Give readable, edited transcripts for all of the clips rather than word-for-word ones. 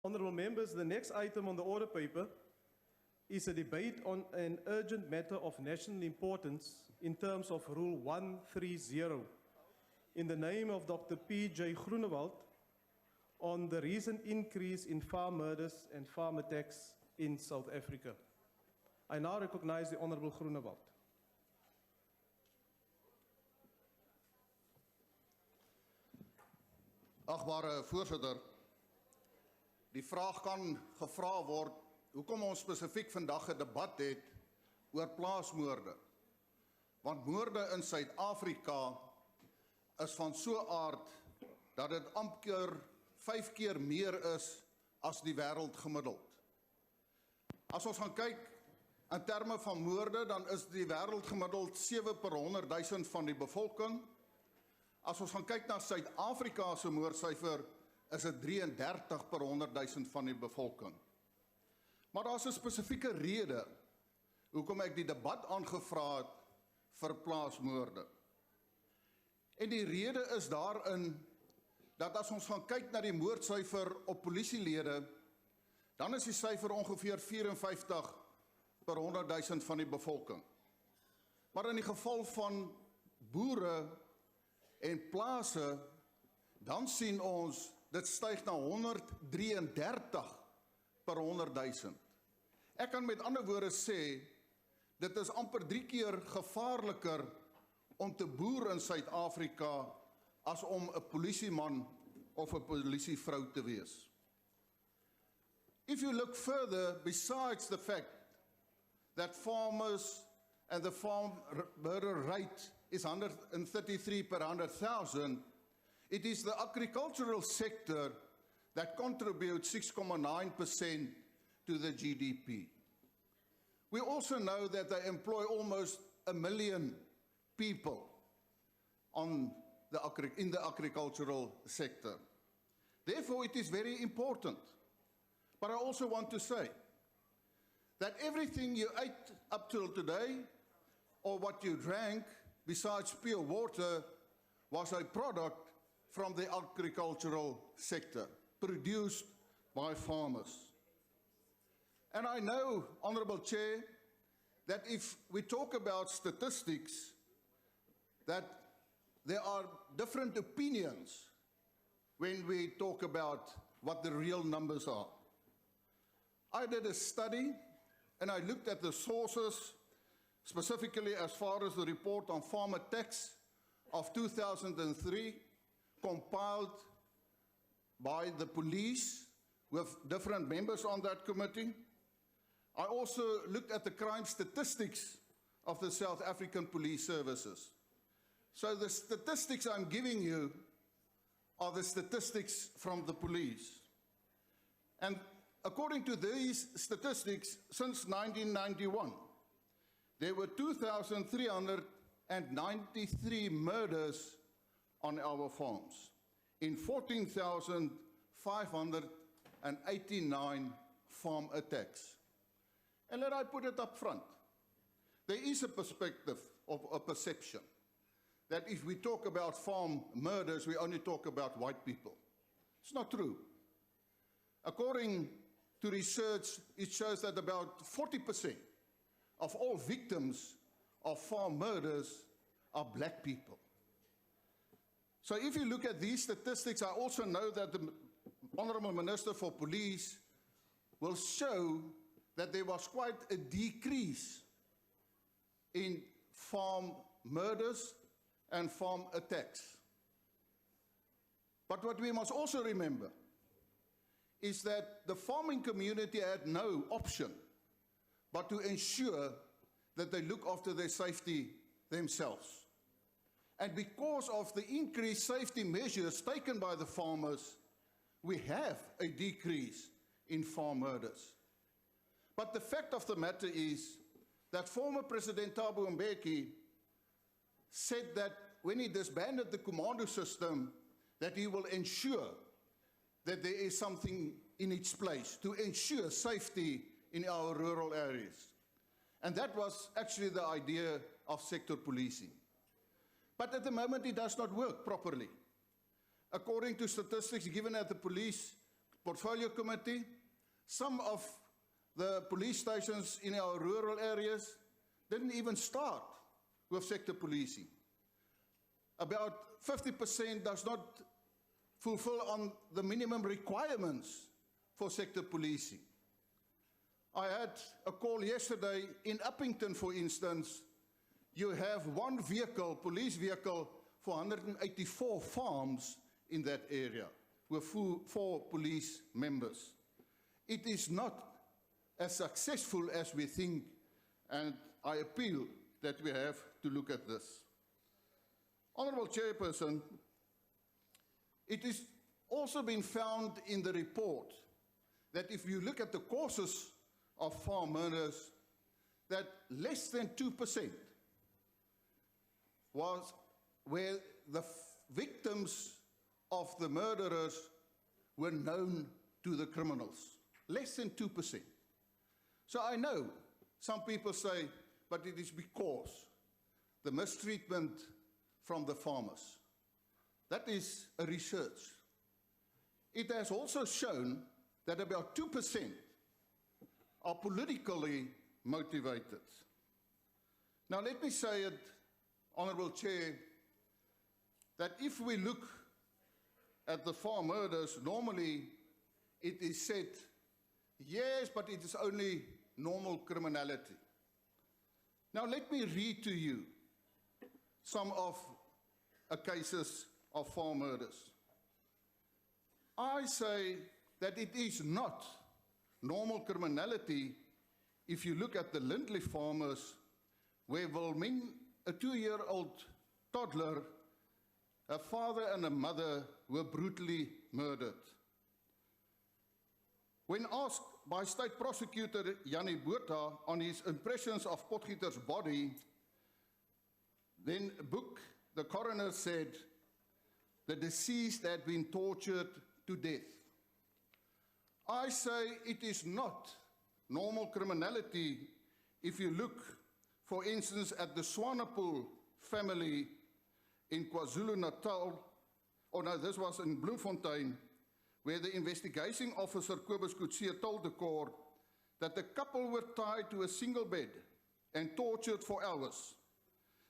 Honourable members, the next item on the order paper is a debate on an urgent matter of national importance in terms of Rule 130 in the name of Dr. P.J. Groenewald on the recent increase in farm murders and farm attacks in South Africa. I now recognize the Honourable Groenewald. Agbare voorsitter, die vraag kan gevra word hoekom ons spesifiek vandag 'n debat het oor plaasmoorde. Want moorde in Suid-Afrika is van so 'n aard dat dit amper 5 keer meer is as die wêreld gemiddeld. As ons gaan kyk in terme van moorde, dan is die wêreld gemiddeld 7 per 100.000 van die bevolking. As ons gaan kyk na Suid-Afrika se moordsyfer, is dit 33 per 100.000 van die bevolking. Maar daar is 'n spesifieke rede hoekom ek die debat aangevra het vir plaasmoorde. En die rede is daarin dat as ons gaan kyk na die moordsyfer op polisielede, dan is die syfer ongeveer 54 per 100.000 van die bevolking. Maar in die geval van boere en plase, dan sien ons dit styg na 133 per 100.000. Ek kan met ander woorde sê, dit is amper 3 keer gevaarliker om te boer in Suid-Afrika as om 'n polisieman of 'n polisievrou te wees. If you look further, besides the fact that farmers and the farm murder rate is 133 per 100,000, it is the agricultural sector that contributes 6.9% to the GDP. We also know that they employ almost 1 million people in the agricultural sector. Therefore, it is very important. But I also want to say that everything you ate up till today, or what you drank, besides pure water, was a product from the agricultural sector, produced by farmers. And I know, Honourable Chair, that if we talk about statistics, that there are different opinions when we talk about what the real numbers are. I did a study and I looked at the sources, specifically as far as the report on farm attacks of 2003, compiled by the police with different members on that committee. I also looked at the crime statistics of the South African Police Services. So the statistics I'm giving you are the statistics from the police. And according to these statistics, since 1991, there were 2,393 murders on our farms in 14,589 farm attacks. And let I put it up front. There is a perspective of a perception that if we talk about farm murders, we only talk about white people. It's not true. According to research, it shows that about 40% of all victims of farm murders are black people. So if you look at these statistics, I also know that the Honourable Minister for Police will show that there was quite a decrease in farm murders and farm attacks. But what we must also remember is that the farming community had no option but to ensure that they look after their safety themselves. And because of the increased safety measures taken by the farmers, we have a decrease in farm murders. But the fact of the matter is that former President Thabo Mbeki said that when he disbanded the commando system, that he will ensure that there is something in its place to ensure safety in our rural areas. And that was actually the idea of sector policing. But at the moment it does not work properly. According to statistics given at the police Portfolio Committee, some of the police stations in our rural areas didn't even start with sector policing. About 50% does not fulfill on the minimum requirements for sector policing. I had a call yesterday in Uppington, for instance. You have one vehicle, police vehicle, for 184 farms in that area with 4 police members. It is not as successful as we think, and I appeal that we have to look at this. Honourable Chairperson, it is also been found in the report that if you look at the causes of farm murders, that less than 2% was where the victims of the murderers were known to the criminals. Less than 2%. So I know some people say, but it is because the mistreatment from the farmers. That is a research. It has also shown that about 2% are politically motivated. Now let me say it, Honourable Chair, that if we look at the farm murders, normally it is said, yes, but it is only normal criminality. Now let me read to you some of the cases of farm murders. I say that it is not normal criminality if you look at the Lindley farmers, where Wilming, a 2-year-old toddler, a father and a mother were brutally murdered. When asked by State Prosecutor Jannie Botha on his impressions of Potgieter's body, then Boek, the coroner, said the deceased had been tortured to death. I say it is not normal criminality if you look, for instance, at the Swanepoel family in KwaZulu-Natal, oh no, this was in Bloemfontein, where the investigating officer Kobus Kutsia told the court that the couple were tied to a single bed and tortured for hours.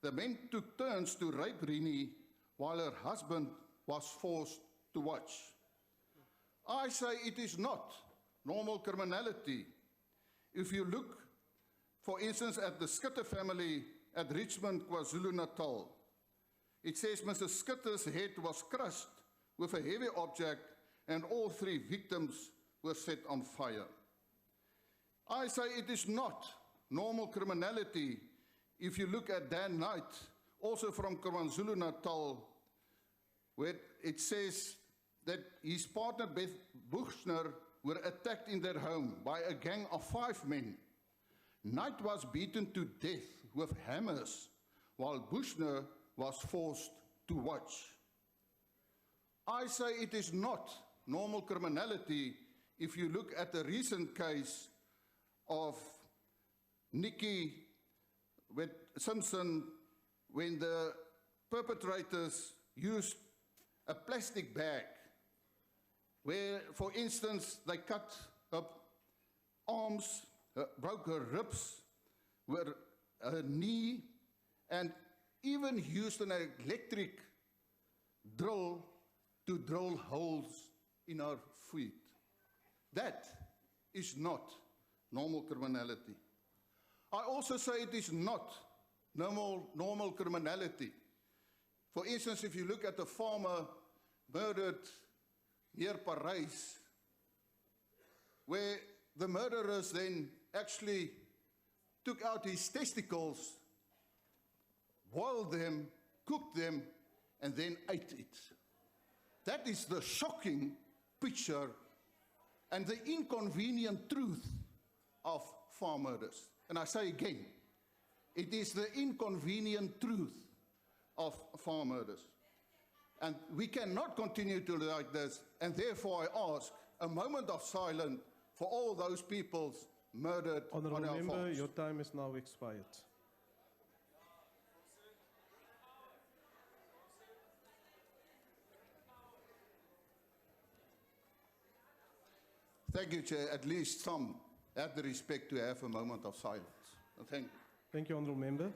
The men took turns to rape Rini while her husband was forced to watch. I say it is not normal criminality if you look, for instance, at the Schutte family at Richmond, KwaZulu-Natal. It says Mrs. Schutte's head was crushed with a heavy object and all 3 victims were set on fire. I say it is not normal criminality if you look at Dan Knight, also from KwaZulu-Natal, where it says that his partner Beth Buchner were attacked in their home by a gang of 5 men. Knight was beaten to death with hammers, while Buchner was forced to watch. I say it is not normal criminality if you look at the recent case of Nikki Simpson, when the perpetrators used a plastic bag where, for instance, they cut her arms, broke her ribs, her knee, and even used an electric drill to drill holes in her feet. That is not normal criminality. I also say it is not normal criminality. For instance, if you look at the farmer murdered near Parijs, where the murderers then actually took out his testicles, boiled them, cooked them, and then ate it. That is the shocking picture and the inconvenient truth of farm murders. And I say again, it is the inconvenient truth of farm murders. And we cannot continue to do like this, and therefore I ask a moment of silence for all those people murdered on our farms. Honourable Member, your time is now expired. Thank you, Chair. At least some have the respect to have a moment of silence. Thank you. Thank you, Honourable Member.